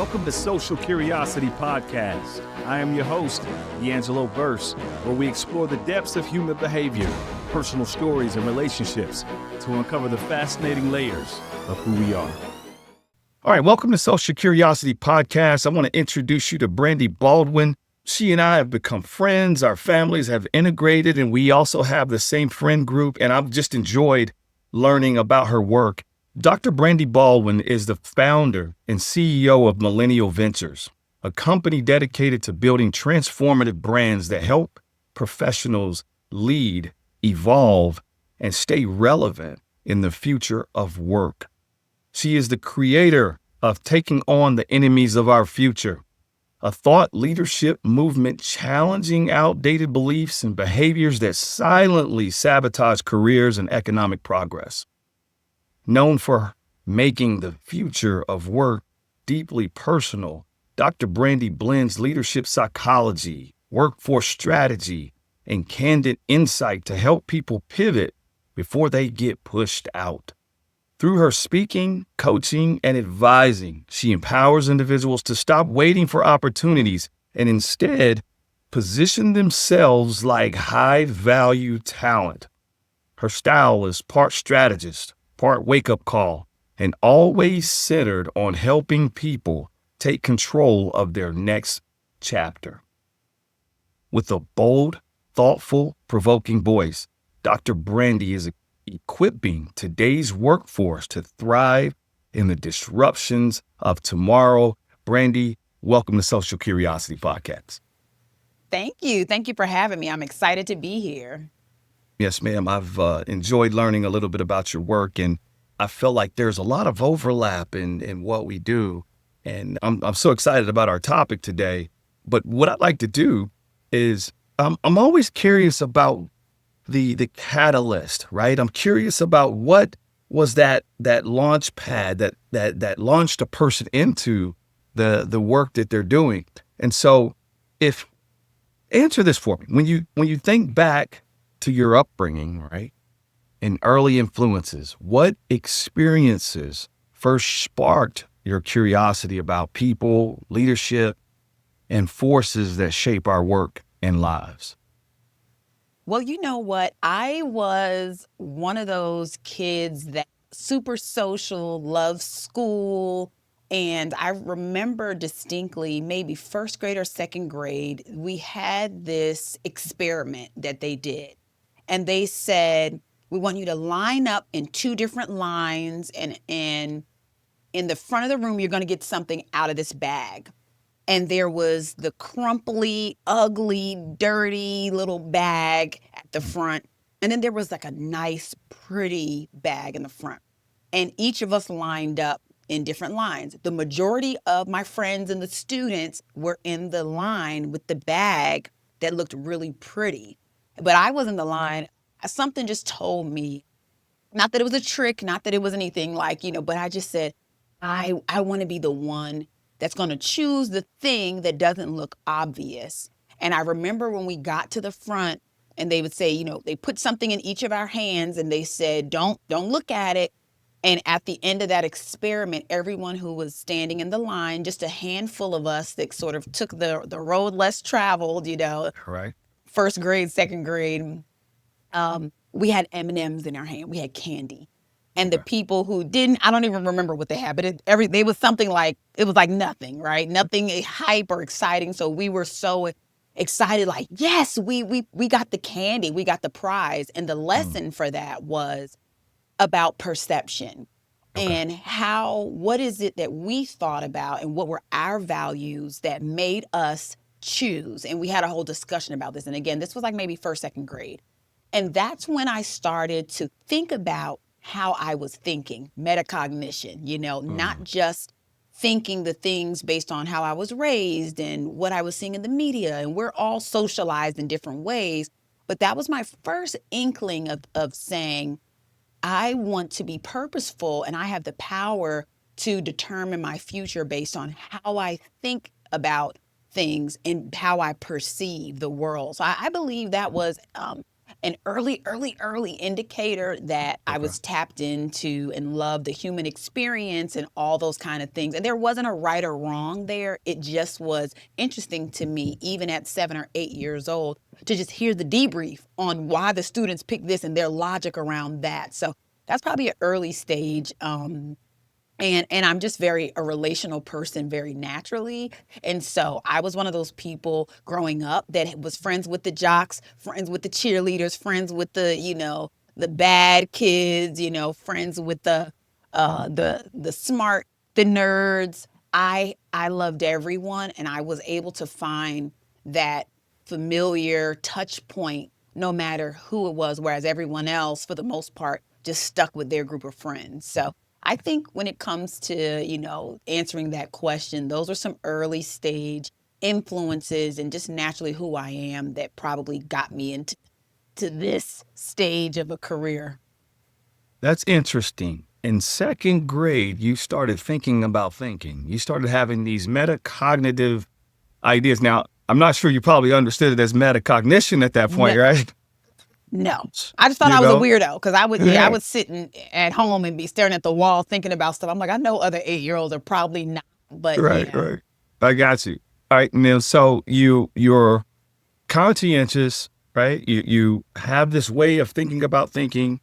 Welcome to Social Curiosity Podcast. I am your host, DeAngelo Burse, where we explore the depths of human behavior, personal stories, and relationships to uncover the fascinating layers of who we are. All right, welcome to Social Curiosity Podcast. I want to introduce you to Brandi Baldwin. She and I have become friends. Our families have integrated, and we also have the same friend group, and I've just enjoyed learning about her work. Dr. Brandi Baldwin is the founder and CEO of Millennial Ventures, a company dedicated to building transformative brands that help professionals lead, evolve, and stay relevant in the future of work. She is the creator of Taking on the Enemies of Our Future, a thought leadership movement challenging outdated beliefs and behaviors that silently sabotage careers and economic progress. Known for making the future of work deeply personal, Dr. Brandi blends leadership psychology, workforce strategy, and candid insight to help people pivot before they get pushed out. Through her speaking, coaching, and advising, she empowers individuals to stop waiting for opportunities and instead position themselves like high-value talent. Her style is part strategist, part wake-up call, and always centered on helping people take control of their next chapter. With a bold, thoughtful, provoking voice, Dr. Brandi is equipping today's workforce to thrive in the disruptions of tomorrow. Brandi, welcome to Social Curiosity Podcast. Thank you. Thank you for having me. I'm excited to be here. Yes, ma'am. I've enjoyed learning a little bit about your work, and I feel like there's a lot of overlap in what we do. And I'm so excited about our topic today. But what I'd like to do is I'm always curious about the catalyst, right? I'm curious about what was that launch pad that launched a person into the work that they're doing. And so answer this for me. When you think back to your upbringing, right, and early influences, what experiences first sparked your curiosity about people, leadership, and forces that shape our work and lives? Well, you know what? I was one of those kids that super social, loved school. And I remember distinctly, maybe first grade or second grade, we had this experiment that they did. And they said, we want you to line up in two different lines. And in the front of the room, you're going to get something out of this bag. And there was the crumply, ugly, dirty little bag at the front. And then there was like a nice, pretty bag in the front. And each of us lined up in different lines. The majority of my friends and the students were in the line with the bag that looked really pretty. But I was in the line. Something just told me, not that it was a trick, not that it was anything like, but I just said, I want to be the one that's going to choose the thing that doesn't look obvious. And I remember when we got to the front and they would say, they put something in each of our hands and they said, don't look at it. And at the end of that experiment, everyone who was standing in the line, just a handful of us that sort of took the road less traveled, Right. First grade, second grade, we had M&Ms in our hand. We had candy. And the people who didn't, I don't even remember what they had, but it was something like, it was like nothing, right? Nothing hype or exciting. So we were so excited, like, yes, we got the candy, we got the prize. And the lesson for that was about perception and what is it that we thought about and what were our values that made us choose. And we had a whole discussion about this. And again, this was like maybe first, second grade. And that's when I started to think about how I was thinking, metacognition, not just thinking the things based on how I was raised and what I was seeing in the media. And we're all socialized in different ways. But that was my first inkling of saying, I want to be purposeful and I have the power to determine my future based on how I think about things and how I perceive the world. So I believe that was an early indicator that I Okay. was tapped into and loved the human experience and all those kind of things. And there wasn't a right or wrong there. It just was interesting to me, even at 7 or 8 years old, to just hear the debrief on why the students picked this and their logic around that. So that's probably an early stage. And I'm just very a relational person very naturally. And so I was one of those people growing up that was friends with the jocks, friends with the cheerleaders, friends with the bad kids, friends with the smart, the nerds. I loved everyone, and I was able to find that familiar touch point no matter who it was, whereas everyone else, for the most part, just stuck with their group of friends. So I think when it comes to, answering that question, those are some early stage influences and just naturally who I am that probably got me into this stage of a career. That's interesting. In second grade, you started thinking about thinking. You started having these metacognitive ideas. Now, I'm not sure you probably understood it as metacognition at that No, point, right? no. I just thought You I was a know? weirdo because I Yeah. would sit at home and be staring at the wall thinking about stuff. I'm like, I know other 8-year-olds are probably not, but Right, yeah. right. I got you. All right, Neil. So you're conscientious, right? You have this way of thinking about thinking.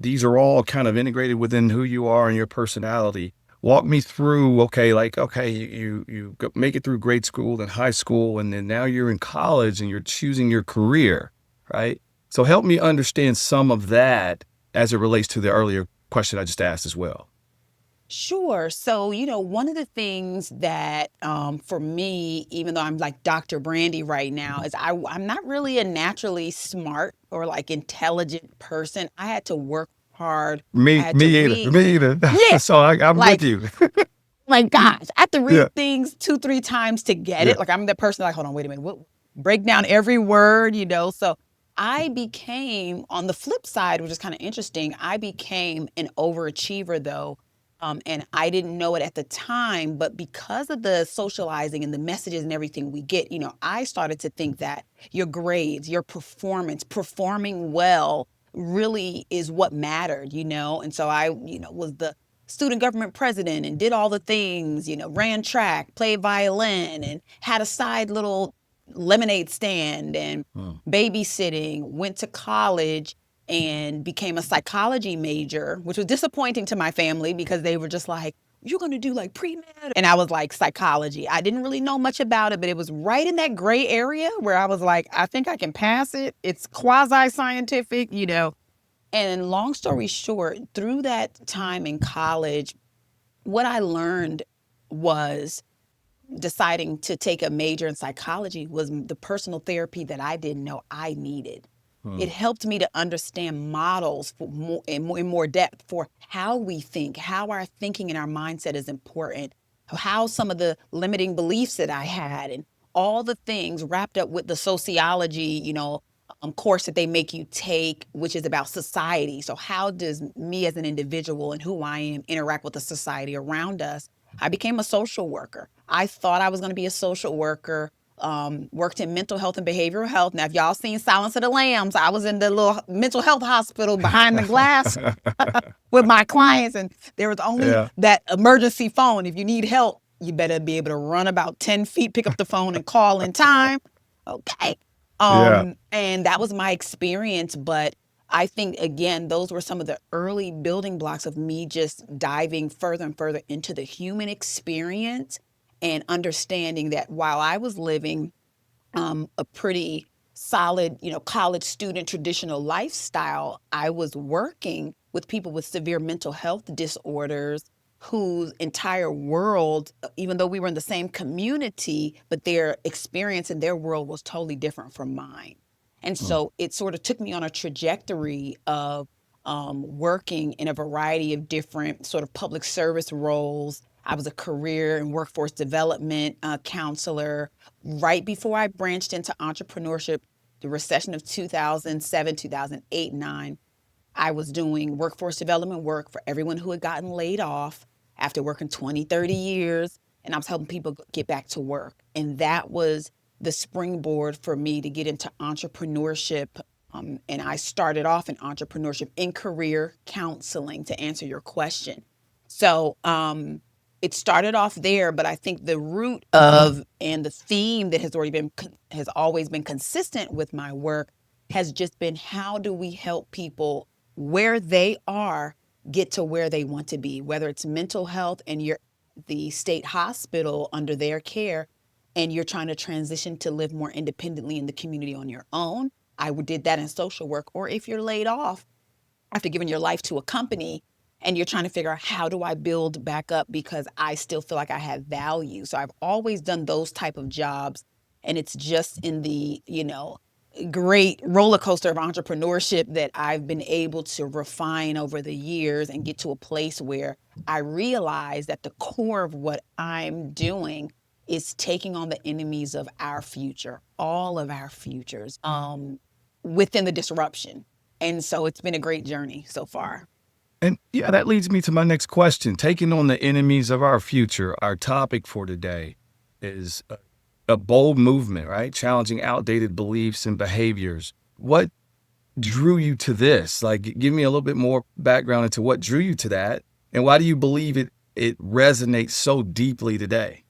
These are all kind of integrated within who you are and your personality. Walk me through, okay, you make it through grade school and high school, and then now you're in college and you're choosing your career, right? So help me understand some of that as it relates to the earlier question I just asked as well. Sure. So, one of the things that for me, even though I'm like Dr. Brandi right now, is I'm not really a naturally smart or like intelligent person. I had to work hard. I Me, had to me either. read. Me either. Yeah. So I'm with Like, you. like gosh, I have to Yeah, read things 2, 3 times to get yeah. it. Like I'm the person like, hold on, wait a minute. What, break down every word. So I became on the flip side, which is kind of interesting. I became an overachiever though. And I didn't know it at the time, but because of the socializing and the messages and everything we get, I started to think that your grades, your performance, performing well really is what mattered. And so I, was the student government president and did all the things, ran track, played violin, and had a side little lemonade stand and Hmm. babysitting, went to college and became a psychology major, which was disappointing to my family because they were just like, you're going to do like pre-med. And I was like, psychology. I didn't really know much about it, but it was right in that gray area where I was like, I think I can pass it. It's quasi-scientific. And long story short, through that time in college, what I learned was deciding to take a major in psychology was the personal therapy that I didn't know I needed. Hmm. It helped me to understand models in more depth for how we think, how our thinking and our mindset is important, how some of the limiting beliefs that I had, and all the things wrapped up with the sociology, course that they make you take, which is about society. So how does me as an individual and who I am interact with the society around us? I became a social worker. I thought I was going to be a social worker. Worked in mental health and behavioral health. Now, if y'all seen Silence of the Lambs, I was in the little mental health hospital behind the glass with my clients, and there was only Yeah, that emergency phone. If you need help, you better be able to run about 10 feet, pick up the phone, and call in time. Okay. yeah. And that was my experience. But I think, again, those were some of the early building blocks of me just diving further and further into the human experience and understanding that while I was living a pretty solid, college student traditional lifestyle, I was working with people with severe mental health disorders whose entire world, even though we were in the same community, but their experience in their world was totally different from mine. And Hmm. so it sort of took me on a trajectory of working in a variety of different sort of public service roles. I was a career and workforce development counselor. Right before I branched into entrepreneurship, the recession of 2007, 2008, 9, I was doing workforce development work for everyone who had gotten laid off after working 20, 30 years. And I was helping people get back to work. And that was the springboard for me to get into entrepreneurship And I started off in entrepreneurship in career counseling to answer your question. So it started off there, but I think the root of and the theme that has always been consistent with my work has just been how do we help people where they are get to where they want to be, whether it's mental health and you're at the state hospital under their care and you're trying to transition to live more independently in the community on your own. I did that in social work. Or if you're laid off after giving your life to a company and you're trying to figure out how do I build back up because I still feel like I have value. So I've always done those type of jobs. And it's just in the, great roller coaster of entrepreneurship that I've been able to refine over the years and get to a place where I realize that the core of what I'm doing is taking on the enemies of our future, all of our futures, within the disruption. And so it's been a great journey so far. And yeah, that leads me to my next question. Taking on the enemies of our future, our topic for today is a bold movement, right? Challenging outdated beliefs and behaviors. What drew you to this? Like, give me a little bit more background into what drew you to that, and why do you believe it resonates so deeply today?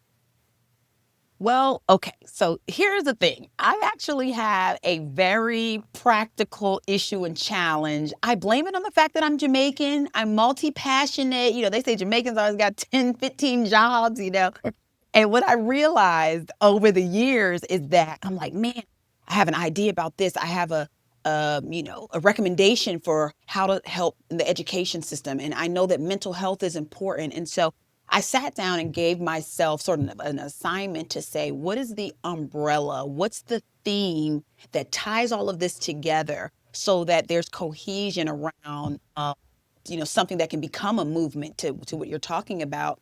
Well, okay. So here's the thing. I actually have a very practical issue and challenge. I blame it on the fact that I'm Jamaican. I'm multi-passionate. They say Jamaicans always got 10, 15 jobs. And what I realized over the years is that I'm like, man, I have an idea about this. I have a recommendation for how to help in the education system. And I know that mental health is important. And so I sat down and gave myself sort of an assignment to say, what is the umbrella? What's the theme that ties all of this together so that there's cohesion around, something that can become a movement to what you're talking about.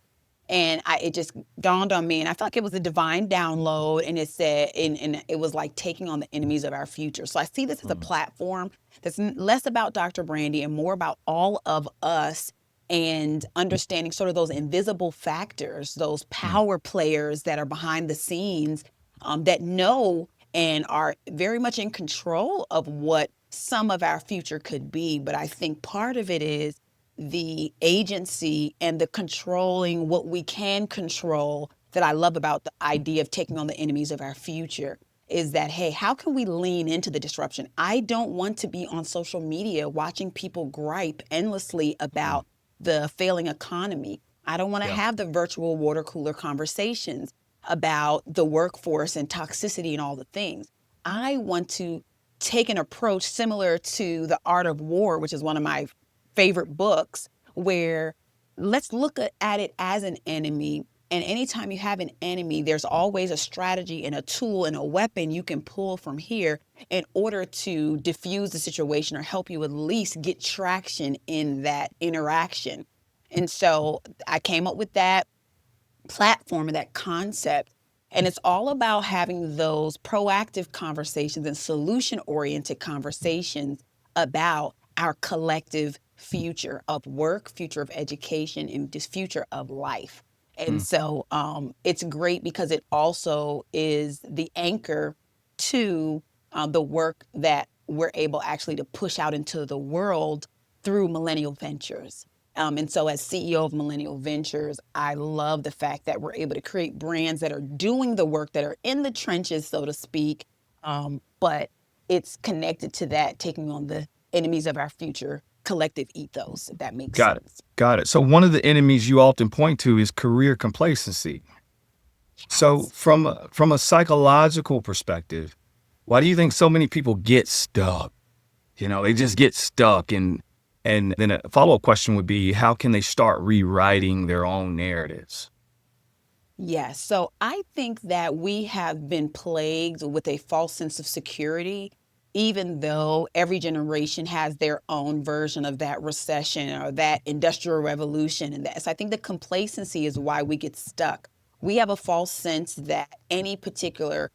And it just dawned on me, and I felt like it was a divine download. And it said, and it was like taking on the enemies of our future. So I see this as a platform that's less about Dr. Brandi and more about all of us and understanding sort of those invisible factors, those power players that are behind the scenes that know and are very much in control of what some of our future could be. But I think part of it is the agency and the controlling what we can control that I love about the idea of taking on the enemies of our future is that, hey, how can we lean into the disruption? I don't want to be on social media watching people gripe endlessly about the failing economy. I don't want to have the virtual water cooler conversations about the workforce and toxicity and all the things. I want to take an approach similar to The Art of War, which is one of my favorite books, where let's look at it as an enemy. And anytime you have an enemy, there's always a strategy and a tool and a weapon you can pull from here in order to diffuse the situation or help you at least get traction in that interaction. And so I came up with that platform and that concept. And it's all about having those proactive conversations and solution-oriented conversations about our collective future of work, future of education, and this future of life. And so it's great because it also is the anchor to the work that we're able actually to push out into the world through Millennial Ventures. And so as CEO of Millennial Ventures, I love the fact that we're able to create brands that are doing the work, that are in the trenches, so to speak, but it's connected to that, taking on the enemies of our future collective ethos, if that makes sense. Got it. So one of the enemies you often point to is career complacency. So from a psychological perspective, why do you think so many people get stuck? They just get stuck. And then a follow-up question would be, how can they start rewriting their own narratives? Yes. So I think that we have been plagued with a false sense of security, even though every generation has their own version of that recession or that industrial revolution and that. So I think the complacency is why we get stuck. We have a false sense that any particular,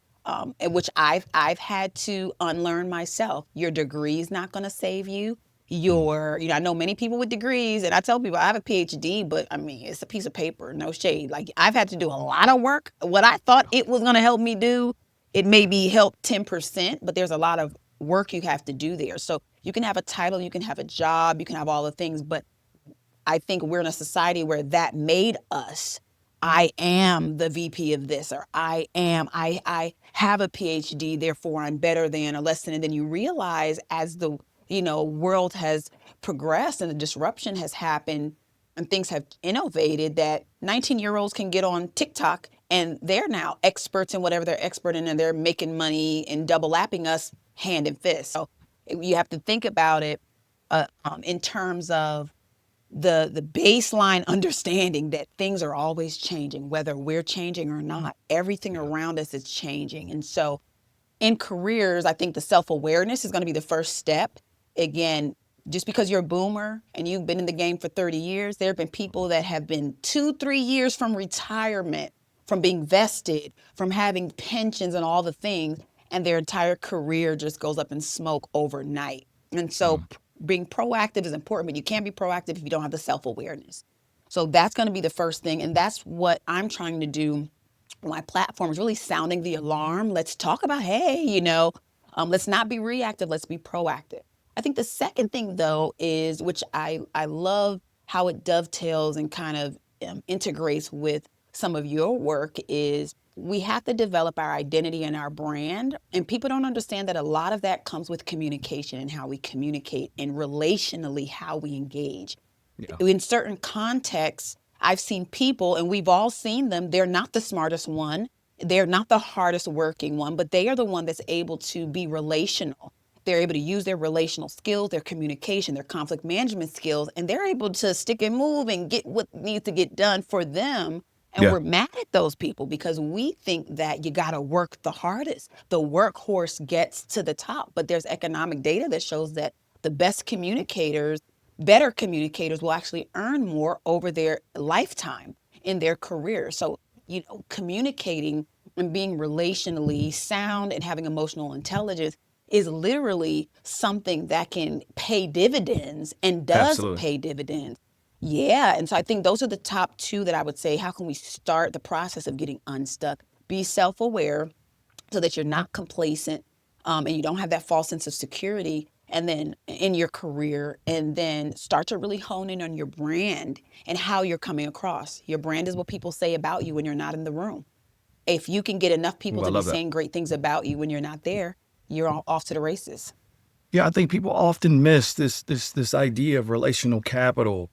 which I've had to unlearn myself. Your degree is not going to save you. I know many people with degrees, and I tell people I have a PhD, but I mean, it's a piece of paper, no shade. Like, I've had to do a lot of work. What I thought it was going to help me do, it maybe helped 10%, but there's a lot of work you have to do there. So you can have a title, you can have a job, you can have all the things, but I think we're in a society where that made us. I am the VP of this, or I have a PhD, therefore I'm better than or less than. And then you realize as the, world has progressed and the disruption has happened and things have innovated, that 19-year-olds can get on TikTok and they're now experts in whatever they're expert in, and they're making money and double lapping us hand and fist. So you have to think about it in terms of the baseline understanding that things are always changing, whether we're changing or not. Everything around us is changing. And so in careers, I think the self-awareness is going to be the first step. Again, just because you're a boomer and you've been in the game for 30 years, there have been people that have been 2-3 years from retirement, from being vested, from having pensions and all the things, and their entire career just goes up in smoke overnight. And so being proactive is important, but you can't be proactive if you don't have the self-awareness. So that's going to be the first thing. And that's what I'm trying to do. My platform is really sounding the alarm. Let's talk about, hey, let's not be reactive. Let's be proactive. I think the second thing, though, is, which I love how it dovetails and kind of integrates with some of your work, is we have to develop our identity and our brand. And people don't understand that a lot of that comes with communication and how we communicate, and relationally how we engage. Yeah. In certain contexts, I've seen people, and we've all seen them, they're not the smartest one, they're not the hardest working one, but they are the one that's able to be relational. They're able to use their relational skills, their communication, their conflict management skills, and they're able to stick and move and get what needs to get done for them. And Yeah. we're mad at those people because we think that you got to work the hardest. The workhorse gets to the top, but there's economic data that shows that the best communicators, better communicators, will actually earn more over their lifetime in their career. So, communicating and being relationally sound and having emotional intelligence is literally something that can pay dividends and does Absolutely. pay dividends. Yeah. And so I think those are the top two that I would say. How can we start the process of getting unstuck? Be self-aware so that you're not complacent, and you don't have that false sense of security, and then in your career, and then start to really hone in on your brand and how you're coming across. Your brand is what people say about you when you're not in the room. If you can get enough people Ooh, I to be love that. saying great things about you when you're not there, you're off to the races. Yeah, I think people often miss this idea of relational capital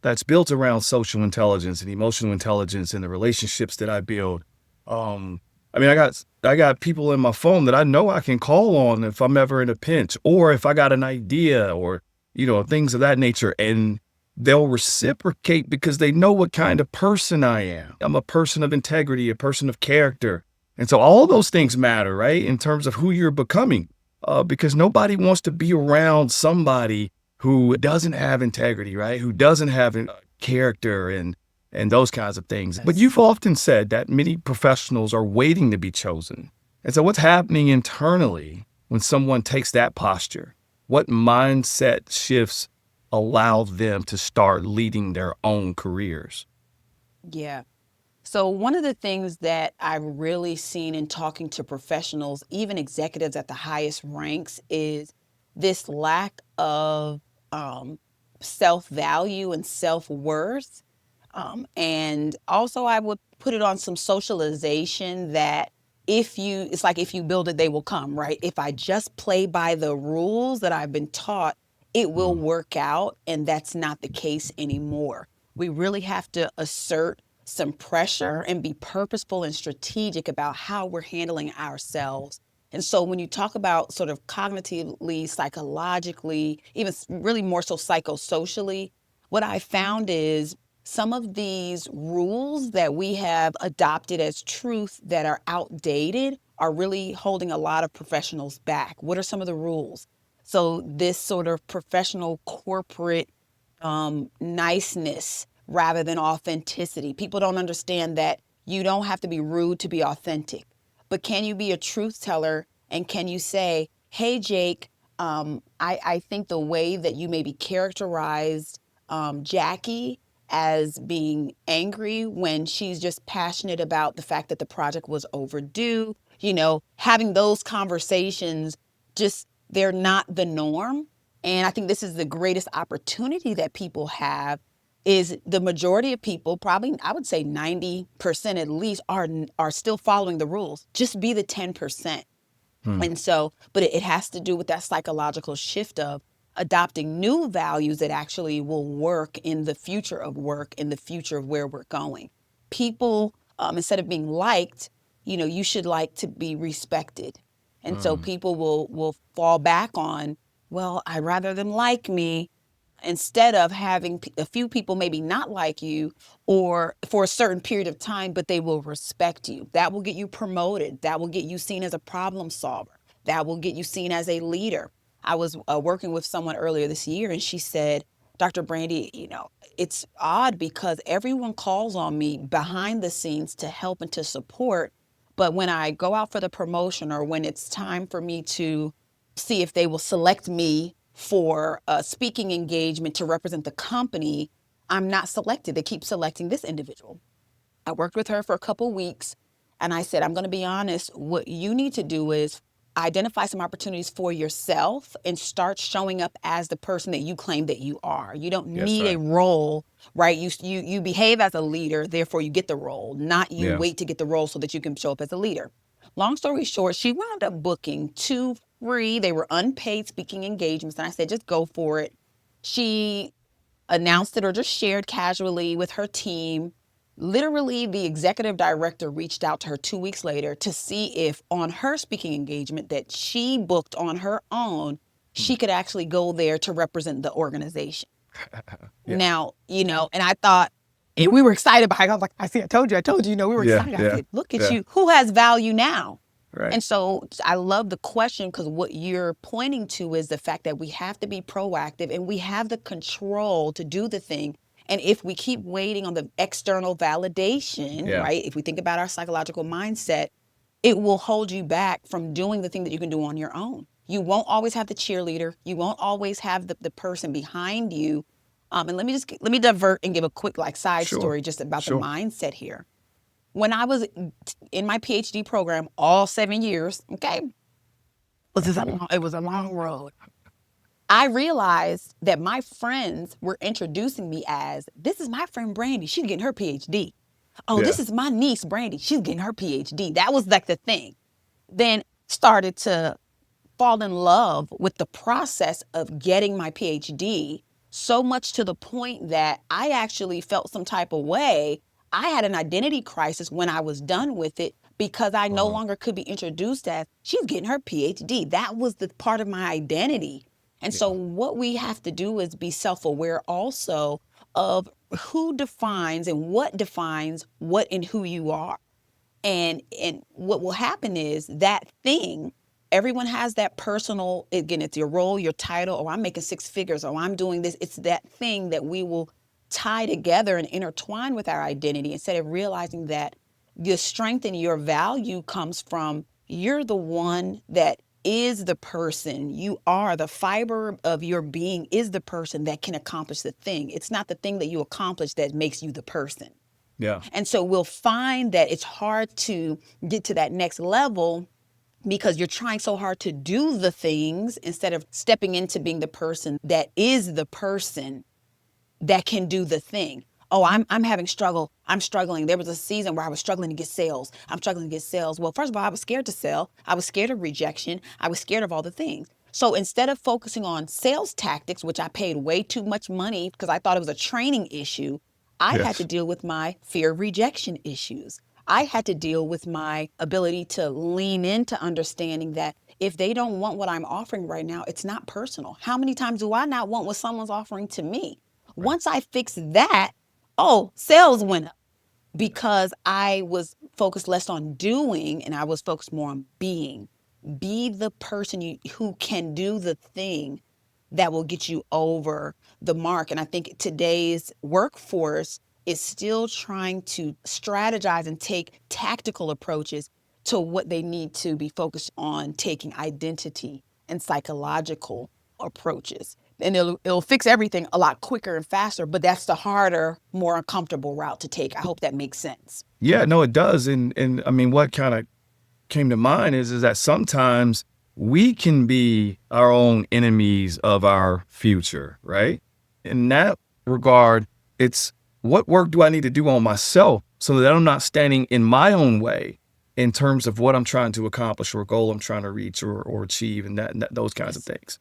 that's built around social intelligence and emotional intelligence and the relationships that I build. I got people in my phone that I know I can call on if I'm ever in a pinch, or if I got an idea, or things of that nature, and they'll reciprocate because they know what kind of person I am. I'm a person of integrity, a person of character. And so all those things matter, right? In terms of who you're becoming, because nobody wants to be around somebody who doesn't have integrity, right? Who doesn't have character and those kinds of things. But you've often said that many professionals are waiting to be chosen. And so what's happening internally when someone takes that posture? What mindset shifts allow them to start leading their own careers? Yeah. So one of the things that I've really seen in talking to professionals, even executives at the highest ranks, is this lack of self-value and self-worth. And also I would put it on some socialization that it's like if you build it, they will come, right? If I just play by the rules that I've been taught, it will work out. And that's not the case anymore. We really have to assert some pressure and be purposeful and strategic about how we're handling ourselves. And so when you talk about sort of cognitively, psychologically, even really more so psychosocially, what I found is some of these rules that we have adopted as truth that are outdated are really holding a lot of professionals back. What are some of the rules? So this sort of professional corporate niceness rather than authenticity. People don't understand that you don't have to be rude to be authentic, but can you be a truth teller, and can you say, hey, Jake, I think the way that you maybe characterized Jackie as being angry when she's just passionate about the fact that the project was overdue, having those conversations just They're not the norm. And I think this is the greatest opportunity that people have is the majority of people, probably I would say 90% at least, are still following the rules. Just be the 10%. And so, but it has to do with that psychological shift of adopting new values that actually will work in the future of work, in the future of where we're going. People, instead of being liked, you should like to be respected. And so people will fall back on, well, I'd rather them like me instead of having a few people maybe not like you or for a certain period of time, but they will respect you. That will get you promoted. That will get you seen as a problem solver. That will get you seen as a leader. I was working with someone earlier this year and she said, Dr. Brandi, it's odd because everyone calls on me behind the scenes to help and to support. But when I go out for the promotion or when it's time for me to see if they will select me for a speaking engagement to represent the company, I'm not selected. They keep selecting this individual. I worked with her for a couple weeks and I said, I'm going to be honest. What you need to do is identify some opportunities for yourself and start showing up as the person that you claim that you are. You don't Yes, need a right. role, right? You behave as a leader, therefore you get the role, not you Yeah. wait to get the role so that you can show up as a leader. Long story short, she wound up booking 2 free, they were unpaid speaking engagements. And I said, just go for it. She announced it or just shared casually with her team. Literally, the executive director reached out to her 2 weeks later to see if on her speaking engagement that she booked on her own, she could actually go there to represent the organization. Yeah. Now, and I thought, and we were excited about it. I was like, I told you, we were Yeah. excited. I Yeah. said, look at Yeah. you. Who has value now? Right. And so I love the question because what you're pointing to is the fact that we have to be proactive and we have the control to do the thing. And if we keep waiting on the external validation, Yeah. right? If we think about our psychological mindset, it will hold you back from doing the thing that you can do on your own. You won't always have the cheerleader. You won't always have the person behind you. And let me divert and give a quick side Sure. story just about the Sure. mindset here. When I was in my PhD program, all 7 years, okay, it was a long road. I realized that my friends were introducing me as, this is my friend Brandi, she's getting her PhD. Oh, this Yeah. is my niece Brandi, she's getting her PhD. That was like the thing. Then started to fall in love with the process of getting my PhD, so much to the point that I actually felt some type of way. I had an identity crisis when I was done with it because I no longer could be introduced as, she's getting her PhD. That was the part of my identity. And so what we have to do is be self-aware also of who defines and what and who you are. And what will happen is that thing, everyone has that personal, again, it's your role, your title, or I'm making 6 figures, or I'm doing this. It's that thing that we will tie together and intertwine with our identity instead of realizing that your strength and your value comes from you're the one that is the person. You are the fiber of your being is the person that can accomplish the thing. It's not the thing that you accomplish that makes you the person. Yeah. And so we'll find that it's hard to get to that next level because you're trying so hard to do the things instead of stepping into being the person that is the person that can do the thing. Oh, I'm having struggle. I'm struggling. There was a season where I was struggling to get sales. I'm struggling to get sales. Well, first of all, I was scared to sell. I was scared of rejection. I was scared of all the things. So instead of focusing on sales tactics, which I paid way too much money because I thought it was a training issue, I had to Yes. deal with my fear of rejection issues. I had to deal with my ability to lean into understanding that if they don't want what I'm offering right now, it's not personal. How many times do I not want what someone's offering to me? Right. Once I fix that, oh, sales went up because I was focused less on doing and I was focused more on being. Be the person who can do the thing that will get you over the mark. And I think today's workforce is still trying to strategize and take tactical approaches to what they need to be focused on taking identity and psychological approaches. And it'll fix everything a lot quicker and faster, but that's the harder, more uncomfortable route to take. I hope that makes sense. Yeah, no, it does. And I mean, what kind of came to mind is that sometimes we can be our own enemies of our future, right? In that regard, it's what work do I need to do on myself so that I'm not standing in my own way in terms of what I'm trying to accomplish or a goal I'm trying to reach or achieve and those kinds of things.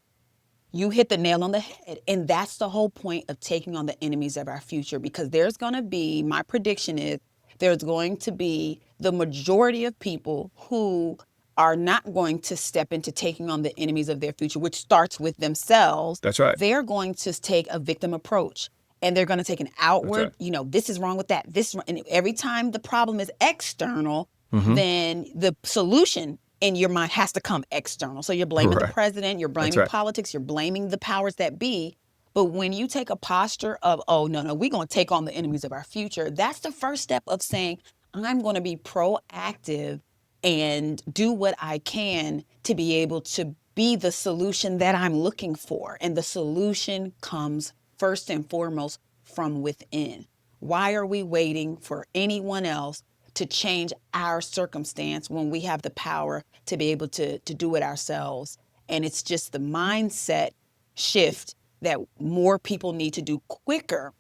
You hit the nail on the head. And that's the whole point of taking on the enemies of our future, because there's going to be, my prediction is, there's going to be the majority of people who are not going to step into taking on the enemies of their future, which starts with themselves. That's right. They're going to take a victim approach, and they're going to take an outward, this is wrong with that. And every time the problem is external, then the solution in your mind has to come external. So you're blaming the president, you're blaming politics, you're blaming the powers that be. But when you take a posture of, oh, no, we're going to take on the enemies of our future, that's the first step of saying, I'm going to be proactive and do what I can to be able to be the solution that I'm looking for. And the solution comes first and foremost from within. Why are we waiting for anyone else to change our circumstance when we have the power to be able to do it ourselves? And it's just the mindset shift that more people need to do quicker,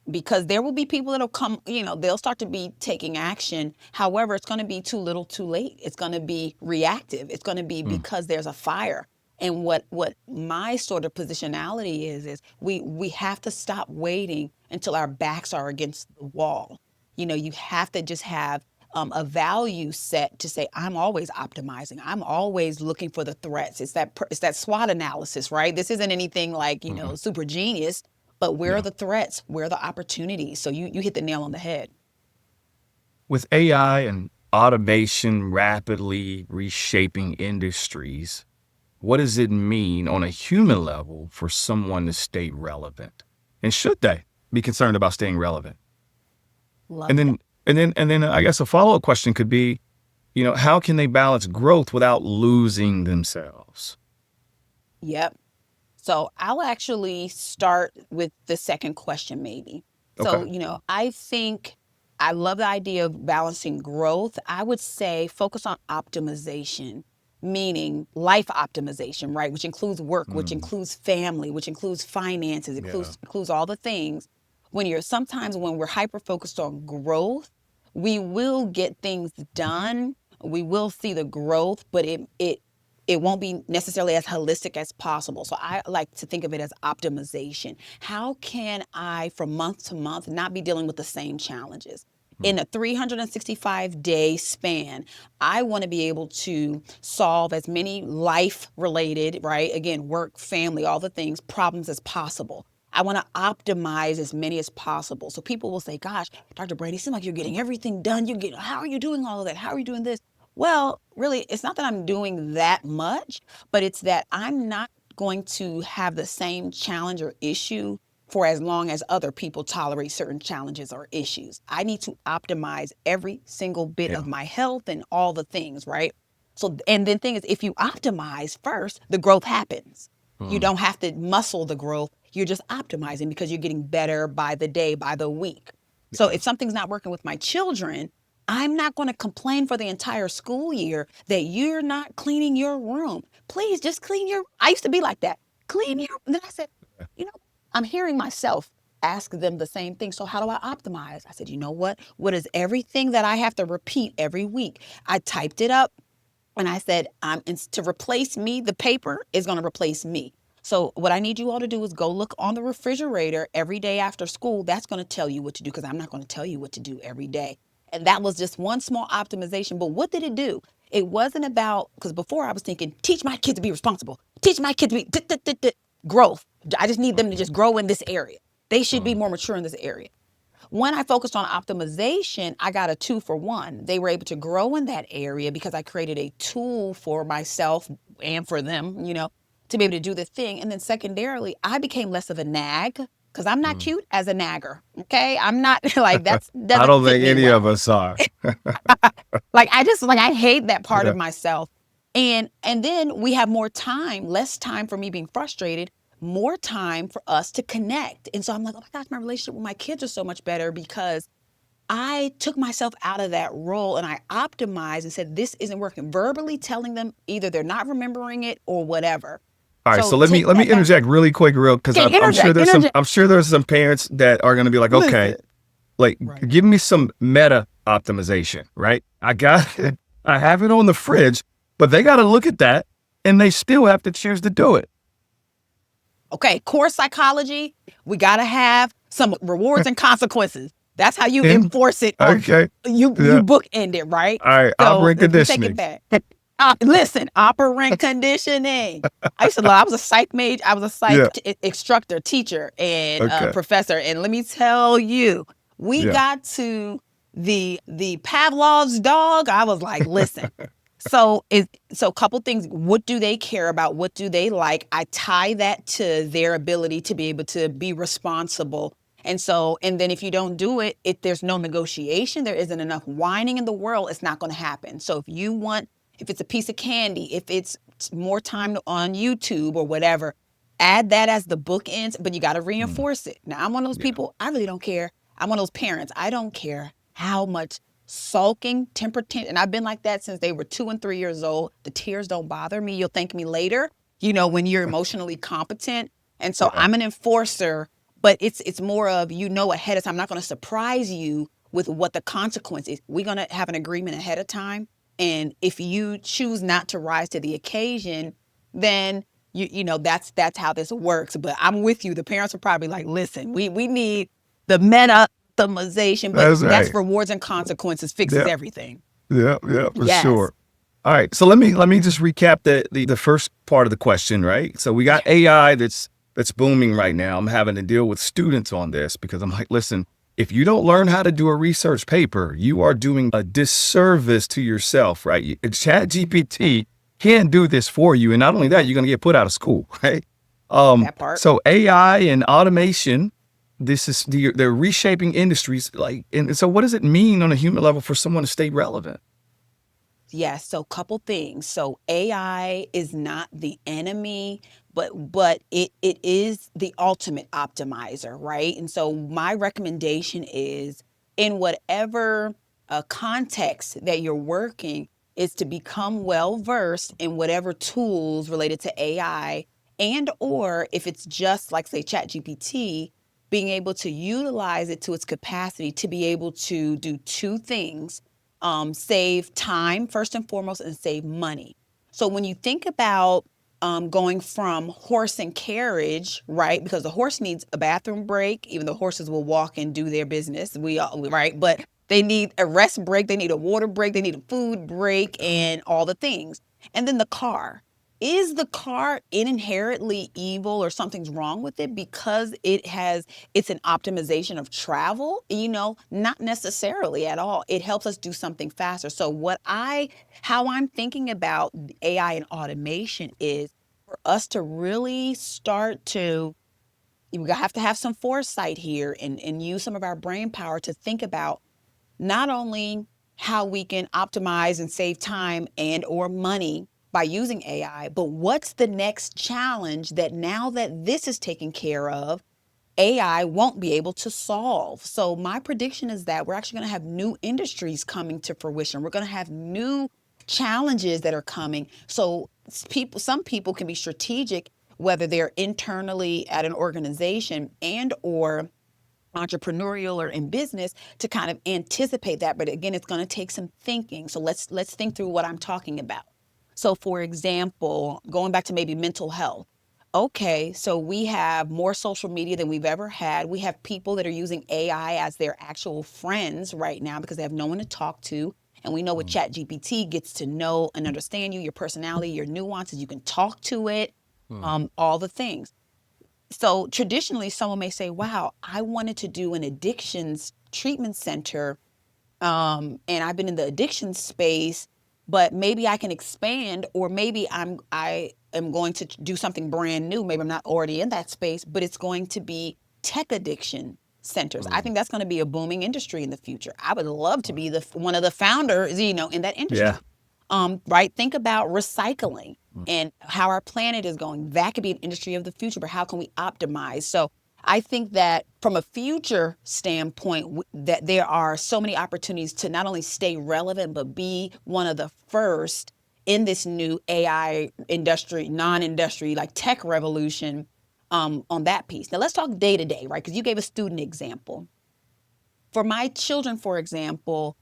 because there will be people that'll come, they'll start to be taking action. However, it's going to be too little too late. It's going to be reactive. It's going to be because there's a fire. And what my sort of positionality is we have to stop waiting until our backs are against the wall. You have to just have a value set to say, I'm always optimizing. I'm always looking for the threats. It's that SWOT analysis, right? This isn't anything like, super genius, but where are the threats? Where are the opportunities? So you hit the nail on the head. With AI and automation rapidly reshaping industries, what does it mean on a human level for someone to stay relevant? And should they be concerned about staying relevant? And then I guess a follow-up question could be, how can they balance growth without losing themselves? Yep. So I'll actually start with the second question, maybe. So, I think I love the idea of balancing growth. I would say focus on optimization, meaning life optimization, right? Which includes work, which includes family, which includes finances, includes all the things. Sometimes when we're hyper-focused on growth, we will get things done. We will see the growth, but it won't be necessarily as holistic as possible. So I like to think of it as optimization. How can I, from month to month, not be dealing with the same challenges? In a 365-day span, I want to be able to solve as many life-related, right? Again, work, family, all the things, problems as possible. I want to optimize as many as possible. So people will say, gosh, Dr. Brandi, it seems like you're getting everything done. How are you doing all of that? How are you doing this? Well, really, it's not that I'm doing that much, but it's that I'm not going to have the same challenge or issue for as long as other people tolerate certain challenges or issues. I need to optimize every single bit of my health and all the things, right? So, and the thing is, if you optimize first, the growth happens. You don't have to muscle the growth. You're just optimizing because you're getting better by the day, by the week. So if something's not working with my children, I'm not going to complain for the entire school year that you're not cleaning your room. Please just I used to be like that. Clean your, and then I said, I'm hearing myself ask them the same thing. So how do I optimize? I said, you know what? What is everything that I have to repeat every week? I typed it up. And I said, to replace me, the paper is going to replace me. So what I need you all to do is go look on the refrigerator every day after school. That's going to tell you what to do, because I'm not going to tell you what to do every day. And that was just one small optimization. But what did it do? It wasn't about, because before I was thinking, teach my kids to be responsible. Teach my kids to be growth. I just need them to just grow in this area. They should be more mature in this area. When I focused on optimization, I got a 2-for-1. They were able to grow in that area because I created a tool for myself and for them, to be able to do the thing. And then secondarily, I became less of a nag, because I'm not cute as a nagger. Okay. I'm not like, I don't think any of us are. I hate that part of myself. And then we have more time, less time for me being frustrated, more time for us to connect. And so I'm like, oh my gosh, my relationship with my kids are so much better because I took myself out of that role and I optimized and said, this isn't working. Verbally telling them either they're not remembering it or whatever. All right, So so let me take that back. interject really quick, because Okay, I'm sure interject, there's some interject. parents that are going to be like, okay, Listen. like Right. give me some meta optimization, right? I have it on the fridge, but they got to look at that and they still have to choose to do it. Okay, core psychology, we got to have some rewards and consequences. That's how you enforce it. Okay. You bookend it, right? All right, So operant if we take it conditioning. back. Listen, operant conditioning. I was a psych major. I was a psych instructor, teacher, and professor. And let me tell you, we got to the Pavlov's dog. I was like, listen. So a couple things. What do they care about? What do they like? I tie that to their ability to be able to be responsible. And then if you don't do it, there's no negotiation. There isn't enough whining in the world. It's not going to happen. So if it's a piece of candy, if it's more time on YouTube or whatever, add that as the bookends, but you got to reinforce it. Now, I'm one of those people, I really don't care. I'm one of those parents. I don't care how much sulking, temper tantrum, and I've been like that since they were 2 and 3 years old. The tears don't bother me. You'll thank me later, when you're emotionally competent. And so I'm an enforcer, but it's more of, ahead of time. I'm not going to surprise you with what the consequence is. We're going to have an agreement ahead of time. And if you choose not to rise to the occasion, then that's how this works. But I'm with you. The parents are probably like, listen, we need the meta optimization, but that's rewards and consequences, fixes everything. Yeah, for sure. All right, so let me just recap the first part of the question, right? So we got AI that's booming right now. I'm having to deal with students on this because I'm like, listen, if you don't learn how to do a research paper, you are doing a disservice to yourself, right? ChatGPT can't do this for you, and not only that, you're going to get put out of school, right? That part. So AI and automation. This is they're reshaping industries, and so what does it mean on a human level for someone to stay relevant? Yes, so couple things. So AI is not the enemy, but it is the ultimate optimizer, right? And so my recommendation is, in whatever context that you're working, is to become well versed in whatever tools related to AI, and or if it's just like, say, ChatGPT, being able to utilize it to its capacity to be able to do two things: save time first and foremost, and save money. So when you think about going from horse and carriage, right? Because the horse needs a bathroom break, even though horses will walk and do their business. We all, right? But they need a rest break, they need a water break, they need a food break, and all the things. And then the car. Is the car inherently evil or something's wrong with it because it's an optimization of travel? Not necessarily at all. It helps us do something faster. So how I'm thinking about AI and automation is for us to really start to, we have to have some foresight here and use some of our brain power to think about not only how we can optimize and save time and or money by using AI, but what's the next challenge that now that this is taken care of, AI won't be able to solve. So my prediction is that we're actually going to have new industries coming to fruition. We're going to have new challenges that are coming. So some people can be strategic, whether they're internally at an organization and or entrepreneurial or in business, to kind of anticipate that. But again, it's going to take some thinking. So let's think through what I'm talking about. So for example, going back to maybe mental health. Okay, so we have more social media than we've ever had. We have people that are using AI as their actual friends right now because they have no one to talk to. And we know with ChatGPT gets to know and understand you, your personality, your nuances. You can talk to it, all the things. So traditionally, someone may say, wow, I wanted to do an addictions treatment center, and I've been in the addiction space, but maybe I can expand, or maybe I am going to do something brand new. Maybe I'm not already in that space, but it's going to be tech addiction centers. I think that's going to be a booming industry in the future. I would love to be one of the founders, in that industry. Yeah. Right? Think about recycling and how our planet is going. That could be an industry of the future, but how can we optimize? So I think that from a future standpoint, that there are so many opportunities to not only stay relevant, but be one of the first in this new AI industry, non-industry, like tech revolution, on that piece. Now let's talk day to day, right? Because you gave a student example. For my children, for example,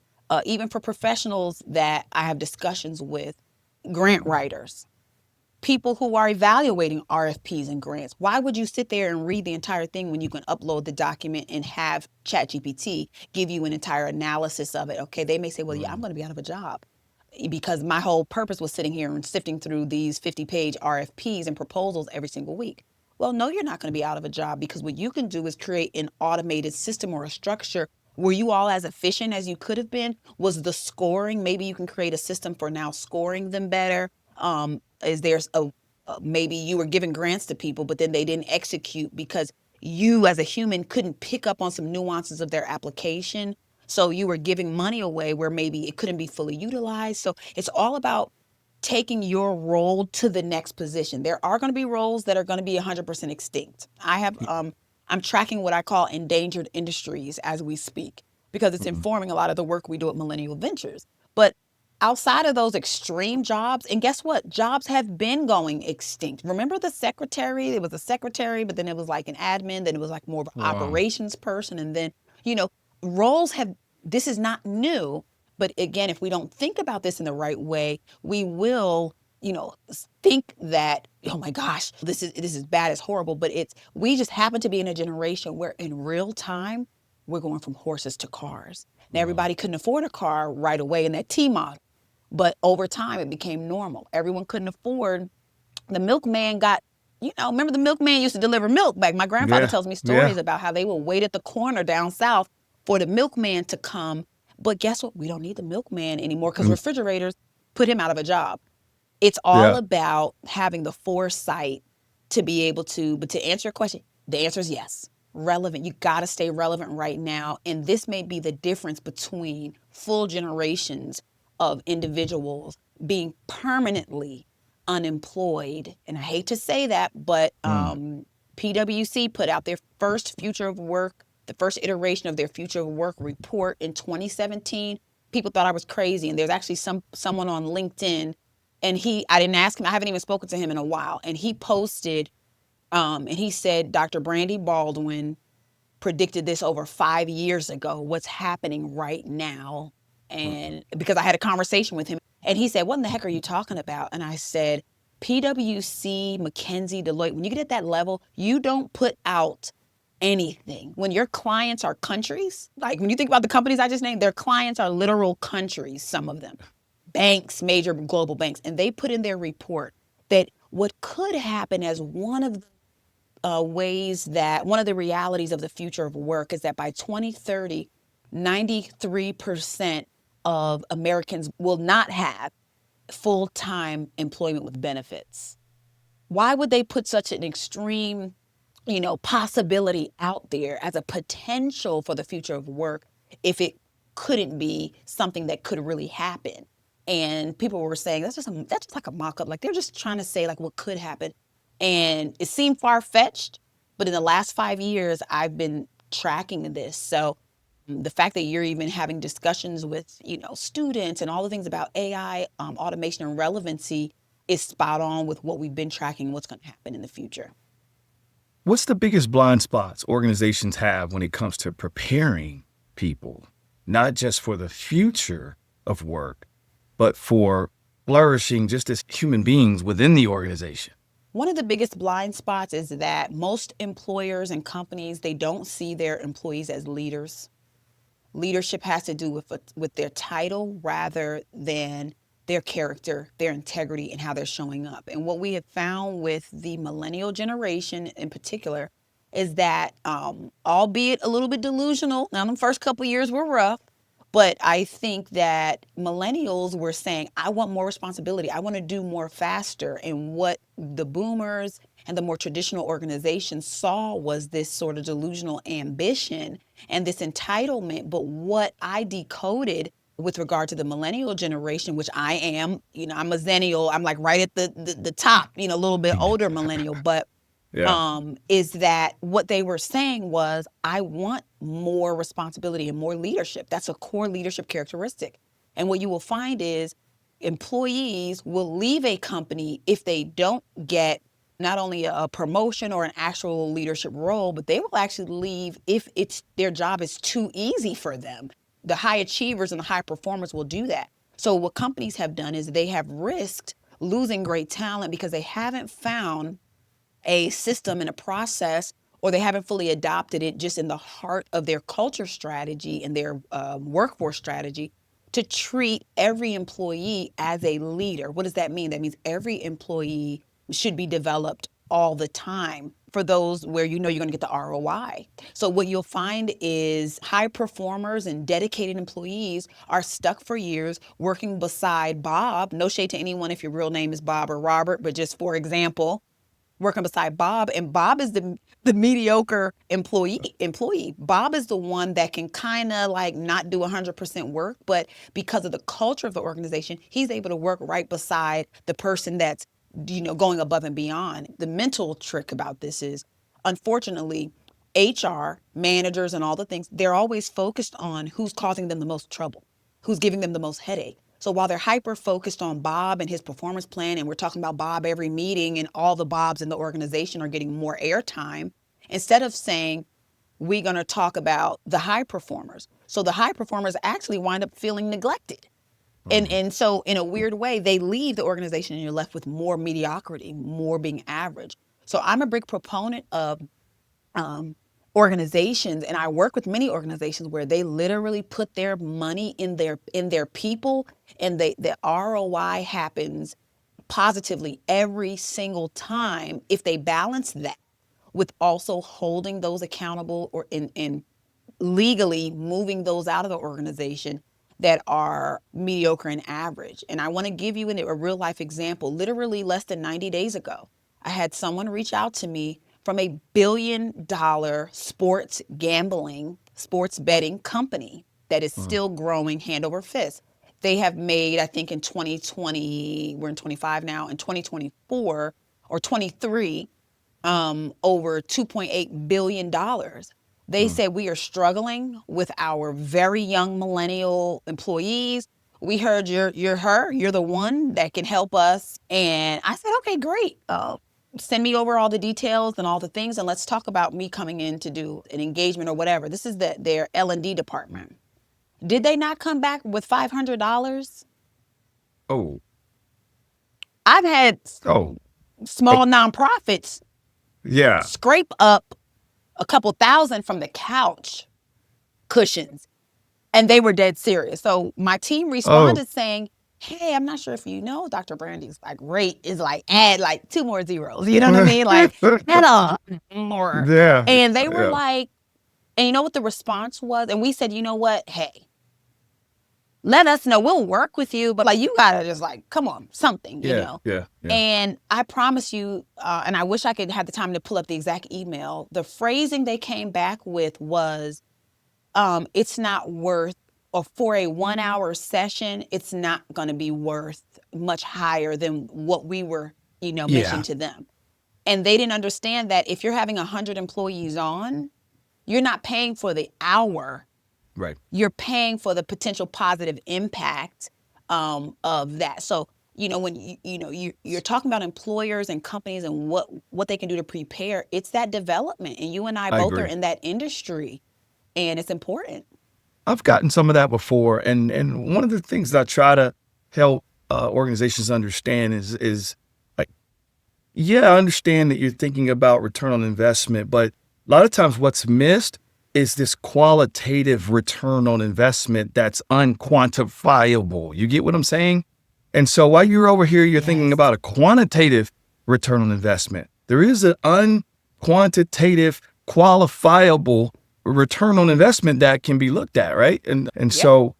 even for professionals that I have discussions with, grant writers, people who are evaluating RFPs and grants. Why would you sit there and read the entire thing when you can upload the document and have ChatGPT give you an entire analysis of it? Okay, they may say, well, yeah, I'm going to be out of a job because my whole purpose was sitting here and sifting through these 50-page RFPs and proposals every single week. Well, no, you're not going to be out of a job, because what you can do is create an automated system or a structure. Were you all as efficient as you could have been? Was the scoring, maybe you can create a system for now scoring them better? Is there maybe you were giving grants to people, but then they didn't execute because you as a human couldn't pick up on some nuances of their application. So you were giving money away where maybe it couldn't be fully utilized. So it's all about taking your role to the next position. There are going to be roles that are going to be 100% extinct. I'm tracking what I call endangered industries as we speak, because it's informing a lot of the work we do at Millennial Ventures. But outside of those extreme jobs, and guess what? Jobs have been going extinct. Remember the secretary? It was a secretary, but then it was like an admin, then it was like more of an operations person. And then, you know, roles have, this is not new. But again, if we don't think about this in the right way, we will, think that, oh my gosh, this is bad, it's horrible. But we just happen to be in a generation where in real time, we're going from horses to cars. Now, everybody couldn't afford a car right away in that T model, but over time it became normal. Everyone couldn't afford, the milkman got, remember the milkman used to deliver milk back. My grandfather tells me stories about how they would wait at the corner down south for the milkman to come. But guess what? We don't need the milkman anymore because refrigerators put him out of a job. It's all about having the foresight to be able to, but to answer your question, the answer is yes. Relevant. You got to stay relevant right now. And this may be the difference between full generations of individuals being permanently unemployed. And I hate to say that, but PwC put out their first future of work, the first iteration of their future of work report in 2017. People thought I was crazy. And there's actually someone on LinkedIn, and I didn't ask him, I haven't even spoken to him in a while. And he posted, and he said, Dr. Brandi Baldwin predicted this over 5 years ago, what's happening right now. And because I had a conversation with him, and he said, what in the heck are you talking about? And I said, PwC, McKinsey, Deloitte, when you get at that level, you don't put out anything. When your clients are countries, like when you think about the companies I just named, their clients are literal countries, some of them, banks, major global banks, and they put in their report that what could happen as one of ways that one of the realities of the future of work is that by 2030, 93% of Americans will not have full-time employment with benefits. Why would they put such an extreme, possibility out there as a potential for the future of work if it couldn't be something that could really happen? And people were saying that's just like a mock-up. Like they're just trying to say like what could happen. And it seemed far-fetched, but in the last 5 years, I've been tracking this. So the fact that you're even having discussions with, students and all the things about AI, automation and relevancy is spot on with what we've been tracking and what's going to happen in the future. What's the biggest blind spots organizations have when it comes to preparing people, not just for the future of work, but for flourishing just as human beings within the organization? One of the biggest blind spots is that most employers and companies, they don't see their employees as leaders. Leadership has to do with their title rather than their character, their integrity, and how they're showing up. And what we have found with the millennial generation in particular is that, albeit a little bit delusional, now the first couple of years were rough, but I think that millennials were saying, I want more responsibility. I want to do more faster. And what the boomers and the more traditional organizations saw was this sort of delusional ambition and this entitlement. But what I decoded with regard to the millennial generation, which I am, I'm a zennial, I'm like right at the top, a little bit older millennial, but is that what they were saying was, I want more responsibility and more leadership. That's a core leadership characteristic. And what you will find is employees will leave a company if they don't get not only a promotion or an actual leadership role, but they will actually leave if their job is too easy for them. The high achievers and the high performers will do that. So what companies have done is they have risked losing great talent because they haven't found a system and a process, or they haven't fully adopted it just in the heart of their culture strategy and their workforce strategy to treat every employee as a leader. What does that mean? That means every employee should be developed all the time for those where you know you're going to get the ROI. So what you'll find is high performers and dedicated employees are stuck for years working beside Bob. No shade to anyone if your real name is Bob or Robert, but just for example, working beside Bob, and Bob is the mediocre employee. Bob is the one that can kind of like not do 100% work, but because of the culture of the organization, he's able to work right beside the person that's, you know, going above and beyond. The mental trick about this is, unfortunately, HR, managers and all the things, they're always focused on who's causing them the most trouble, who's giving them the most headache. So while they're hyper focused on Bob and his performance plan, and we're talking about Bob every meeting and all the Bobs in the organization are getting more airtime, instead of saying, we're going to talk about the high performers. So the high performers actually wind up feeling neglected. And so in a weird way, they leave the organization and you're left with more mediocrity, more being average. So I'm a big proponent of organizations, and I work with many organizations where they literally put their money in their people, and the ROI happens positively every single time if they balance that with also holding those accountable, or in legally moving those out of the organization that are mediocre and average. And I want to give you a real life example. Literally less than 90 days ago, I had someone reach out to me from $1 billion sports gambling, sports betting company that is still growing hand over fist. They have made, I think in 2020, we're in 25 now, in 2024 or 23, over $2.8 billion. They said, we are struggling with our very young millennial employees. We heard you're the one that can help us. And I said, okay, great. Send me over all the details and all the things, and let's talk about me coming in to do an engagement or whatever. This is their L&D department. Did they not come back with $500? Oh. I've had small nonprofits scrape up a couple thousand from the couch cushions, and they were dead serious. So my team responded saying, hey, I'm not sure if you know, Dr. Brandi's like rate is like, add like 2 more zeros. You know what I mean? Like, add a more. Yeah. And they were like, and you know what the response was? And we said, you know what? Hey, let us know. We'll work with you, but like, you gotta just like, come on, something, you know? Yeah. And I promise you, and I wish I could have the time to pull up the exact email. The phrasing they came back with was, it's not worth, or for a 1 hour session, it's not going to be worth much higher than what we were, mentioning to them. And they didn't understand that if you're having 100 employees on, you're not paying for the hour. Right. You're paying for the potential positive impact of that. So, when you're talking about employers and companies and what they can do to prepare, it's that development. And you and I both agree. are in that industry, and it's important. I've gotten some of that before, and one of the things that I try to help organizations understand is like, I understand that you're thinking about return on investment, but a lot of times what's missed is this qualitative return on investment that's unquantifiable. You get what I'm saying? And so while you're over here, you're thinking about a quantitative return on investment. There is an unquantitative, qualifiable return on investment that can be looked at, right? And so,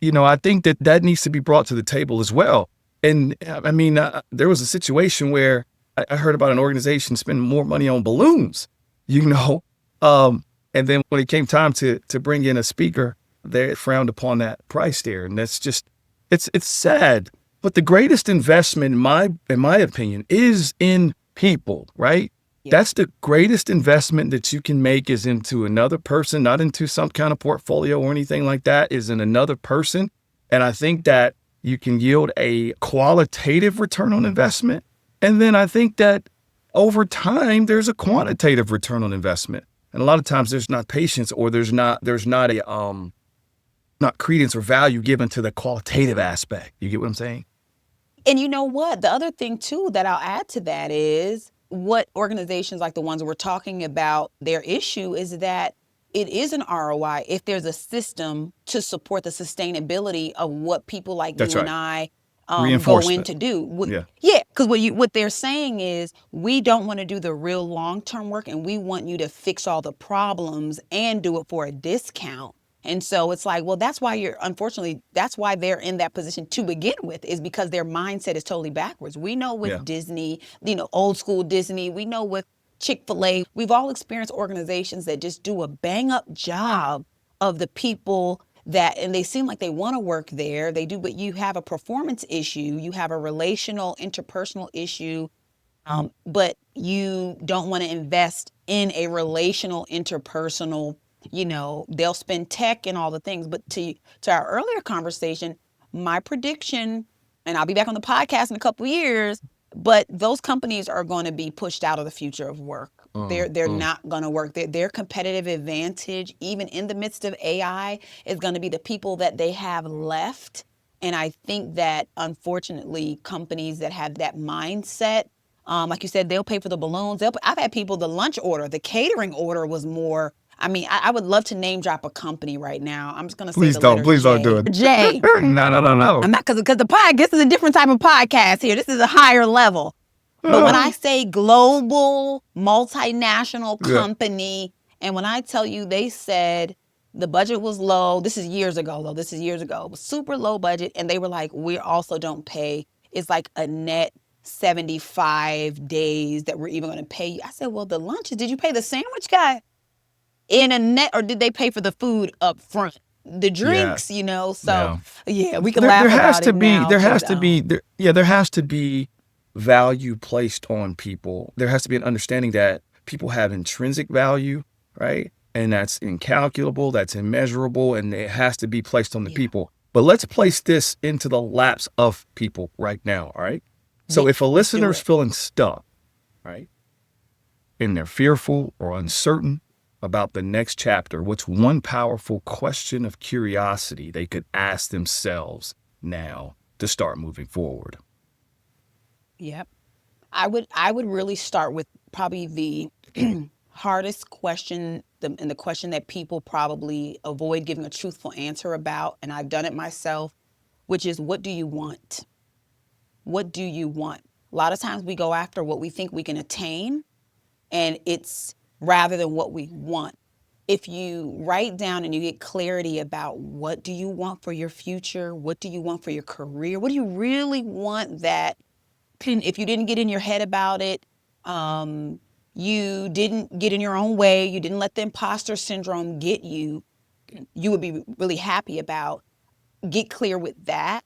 I think that needs to be brought to the table as well. And I mean, there was a situation where I heard about an organization spending more money on balloons, and then when it came time to bring in a speaker, they frowned upon that price there. And that's just, it's sad. But the greatest investment, in my opinion, is in people, right? That's the greatest investment that you can make, is into another person, not into some kind of portfolio or anything like that, is in another person. And I think that you can yield a qualitative return on investment. And then I think that over time, there's a quantitative return on investment. And a lot of times there's not patience, or there's not a, not credence or value given to the qualitative aspect. You get what I'm saying? And you know what? The other thing too that I'll add to that is what organizations like the ones we're talking about, their issue is that it is an ROI if there's a system to support the sustainability of what people like That's you and right. I go in Reinforcement. to do. Yeah. Yeah, because what they're saying is we don't want to do the real long-term work, and we want you to fix all the problems and do it for a discount. And so it's like, well, that's why unfortunately, that's why they're in that position to begin with, is because their mindset is totally backwards. We know Yeah. with Disney, old school Disney, we know with Chick-fil-A, we've all experienced organizations that just do a bang up job of the people and they seem like they want to work there. They do, but you have a performance issue, you have a relational, interpersonal issue, but you don't want to invest in a relational, interpersonal, they'll spend tech and all the things. But to our earlier conversation, my prediction, and I'll be back on the podcast in a couple of years, but those companies are going to be pushed out of the future of work. They're not going to work. Their competitive advantage, even in the midst of AI, is going to be the people that they have left. And I think that unfortunately, companies that have that mindset, like you said, they'll pay for the balloons. I've had people, the lunch order, the catering order was more. I mean, I would love to name drop a company right now. I'm just going to say Please the don't. letter Please don't do J. it. J. No. I'm not, because the podcast, this is a different type of podcast here. This is a higher level. But when I say global, multinational Yeah. company, and when I tell you they said the budget was low, this is years ago, though. This is years ago. It was super low budget. And they were like, we also don't pay. It's like a net 75 days that we're even going to pay you. I said, well, the lunches, did you pay the sandwich guy in a net, or did they pay for the food up front? The Yeah. drinks, so Yeah. yeah, we can There laugh has about to it be, now. there has to be, there has to be value placed on people. There has to be an understanding that people have intrinsic value, right? And that's incalculable, that's immeasurable, and it has to be placed on the people. But let's place this into the laps of people right now, all right? So if a listener's feeling stuck, right, and they're fearful or uncertain about the next chapter, what's one powerful question of curiosity they could ask themselves now to start moving forward? Yep. I would really start with probably the hardest question, and the question that people probably avoid giving a truthful answer about, and I've done it myself, which is, what do you want? What do you want? A lot of times we go after what we think we can attain, and it's rather than what we want. If you write down and you get clarity about what do you want for your future, what do you want for your career, what do you really want, that if you didn't get in your head about it, you didn't get in your own way, you didn't let the imposter syndrome get you, you would be really happy about, get clear with that,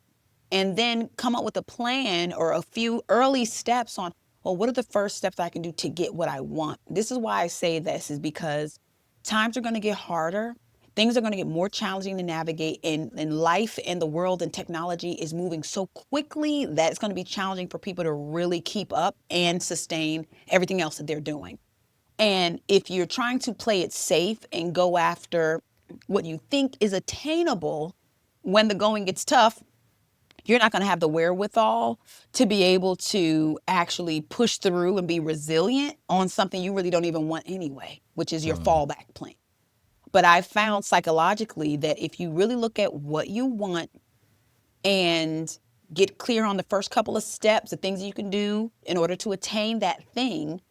and then come up with a plan or a few early steps on, well, what are the first steps I can do to get what I want? This is why I say this, is because times are going to get harder. Things are going to get more challenging to navigate, and life and the world and technology is moving so quickly that it's going to be challenging for people to really keep up and sustain everything else that they're doing. And if you're trying to play it safe and go after what you think is attainable when the going gets tough, you're not going to have the wherewithal to be able to actually push through and be resilient on something you really don't even want anyway, which is your fallback plan. But I found psychologically that if you really look at what you want and get clear on the first couple of steps, the things you can do in order to attain that thing,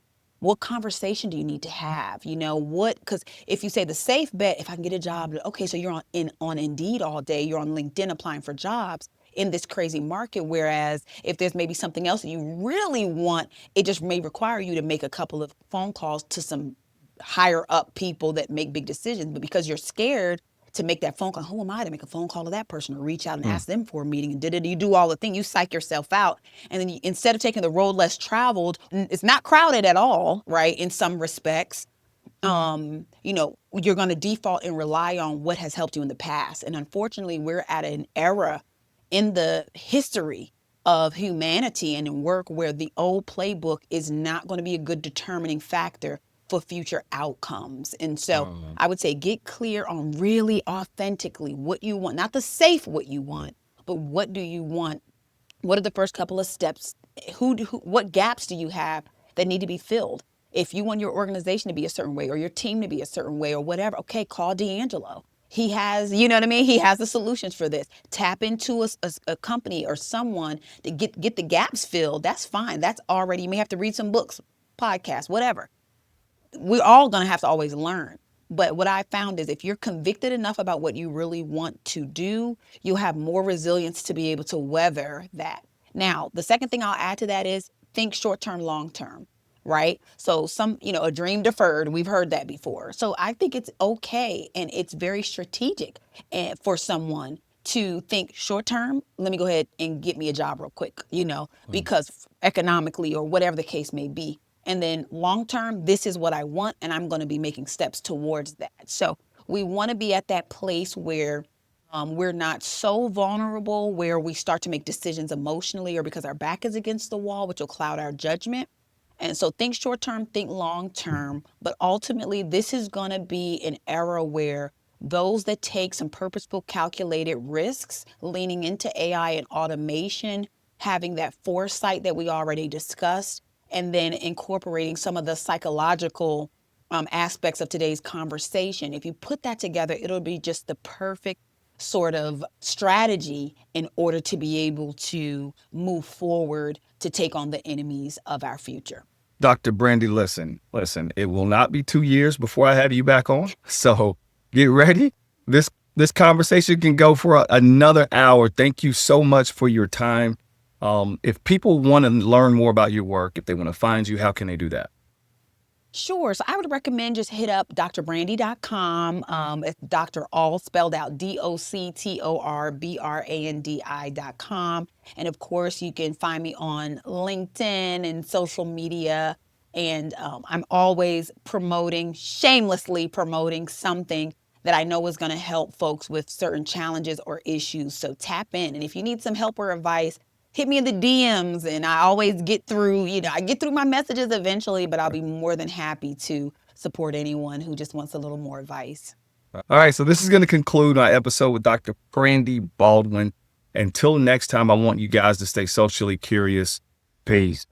what conversation do you need to have? Because if you say the safe bet, if I can get a job, okay, so you're on Indeed all day, you're on LinkedIn applying for jobs in this crazy market. Whereas if there's maybe something else that you really want, it just may require you to make a couple of phone calls to some higher up people that make big decisions. But because you're scared, to make that phone call. Who am I to make a phone call to that person or reach out and ask them for a meeting? And you do all the things, you psych yourself out. And then instead of taking the road less traveled, it's not crowded at all, right? In some respects, you're going to default and rely on what has helped you in the past. And unfortunately, we're at an era in the history of humanity and in work where the old playbook is not going to be a good determining factor for future outcomes. And so I would say get clear on really authentically what you want, not the safe what you want, but what do you want? What are the first couple of steps? What gaps do you have that need to be filled? If you want your organization to be a certain way or your team to be a certain way or whatever, okay, call DeAngelo. He has, you know what I mean? He has the solutions for this. Tap into a company or someone to get the gaps filled. That's fine. That's already, you may have to read some books, podcasts, whatever. We're all going to have to always learn. But what I found is if you're convicted enough about what you really want to do, you'll have more resilience to be able to weather that. Now, the second thing I'll add to that is think short-term, long-term, right? So a dream deferred, we've heard that before. So I think it's okay and it's very strategic for someone to think short-term, let me go ahead and get me a job real quick, because economically or whatever the case may be. And then long term, this is what I want, and I'm going to be making steps towards that. So we want to be at that place where we're not so vulnerable, where we start to make decisions emotionally or because our back is against the wall, which will cloud our judgment. And so think short term, think long term. But ultimately, this is going to be an era where those that take some purposeful, calculated risks, leaning into AI and automation, having that foresight that we already discussed, and then incorporating some of the psychological aspects of today's conversation. If you put that together, it'll be just the perfect sort of strategy in order to be able to move forward to take on the enemies of our future. Dr. Brandi, listen, it will not be 2 years before I have you back on. So get ready. This conversation can go for another hour. Thank you so much for your time. If people want to learn more about your work, if they want to find you, how can they do that? Sure. So I would recommend just hit up drbrandi.com. It's Dr. all spelled out, DoctorBrandi.com. And of course, you can find me on LinkedIn and social media. And I'm always shamelessly promoting something that I know is going to help folks with certain challenges or issues. So tap in. And if you need some help or advice, hit me in the DMs, and I always get through, I get through my messages eventually, but I'll be more than happy to support anyone who just wants a little more advice. All right, so this is going to conclude our episode with Dr. Brandi Baldwin. Until next time, I want you guys to stay socially curious. Peace.